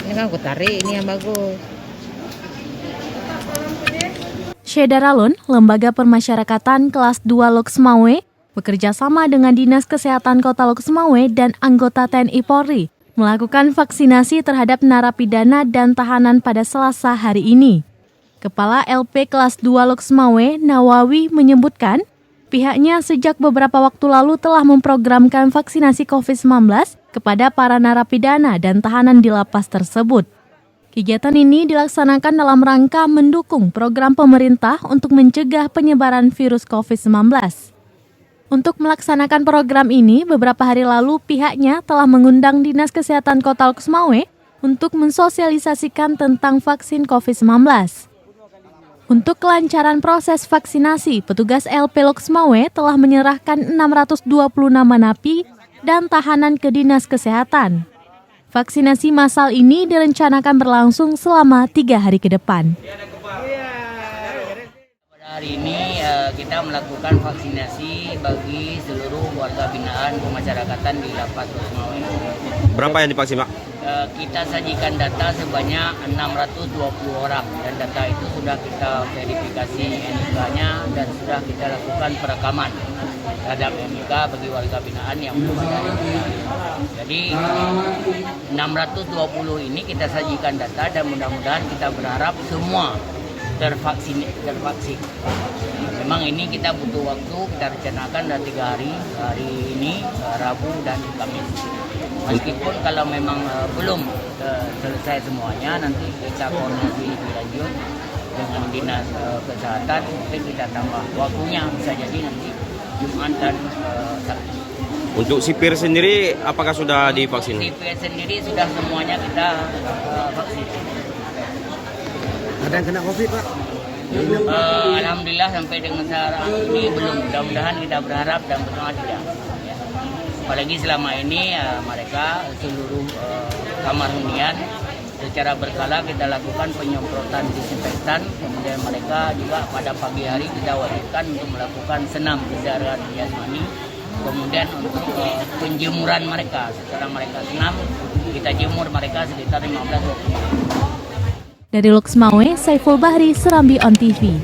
Ini kan aku tarik, ini yang bagus. Syeda Ralun, Lembaga Permasyarakatan Kelas 2 Loksmawe, bekerja sama dengan Dinas Kesehatan Kota Loksmawe dan anggota TNI Polri melakukan vaksinasi terhadap narapidana dan tahanan pada Selasa hari ini. Kepala LP Kelas 2 Loksmawe, Nawawi, menyebutkan pihaknya sejak beberapa waktu lalu telah memprogramkan vaksinasi COVID-19 kepada para narapidana dan tahanan di lapas tersebut. Kegiatan ini dilaksanakan dalam rangka mendukung program pemerintah untuk mencegah penyebaran virus COVID-19. Untuk melaksanakan program ini, beberapa hari lalu pihaknya telah mengundang Dinas Kesehatan Kota Loksmawe untuk mensosialisasikan tentang vaksin COVID-19. Untuk kelancaran proses vaksinasi, petugas LP Loksmawe telah menyerahkan 626 napi dan tahanan ke Dinas Kesehatan. Vaksinasi massal ini direncanakan berlangsung selama 3 hari ke depan. Hari ini kita melakukan vaksinasi bagi seluruh warga binaan pemasyarakatan di Lapas Loksmawe. Berapa yang divaksin, Pak? Kita sajikan data sebanyak 620 orang dan data itu sudah kita verifikasi NIK-nya dan sudah kita lakukan perekaman terhadap NIK bagi warga binaan yang belum ada NIK. Jadi 620 ini kita sajikan data dan mudah-mudahan kita berharap semua tervaksin. Memang ini kita butuh waktu, kita rencanakan dari 3 hari ini, Rabu dan Kamis. Meskipun kalau memang belum selesai semuanya, nanti kita koordinasi lebih lanjut dengan Dinas Kesehatan, mungkin kita tambah waktunya, bisa jadi nanti Jumat dan Sabtu. Untuk sipir sendiri, apakah sudah divaksin? Sipir sendiri sudah semuanya kita vaksin. Ada yang kena COVID, Pak? Alhamdulillah sampai dengan saat ini belum. Mudah-mudahan kita berharap dan berdoa tidak. Ya. Apalagi selama ini mereka seluruh kamar hunian secara berkala kita lakukan penyemprotan disinfektan. Kemudian mereka juga pada pagi hari kita wajibkan untuk melakukan senam keseharian jasmani. Kemudian untuk penjemuran mereka, setelah mereka senam kita jemur mereka sekitar 15-20 menit. Dari Loksmawe, Saiful Bahri, Serambi On TV.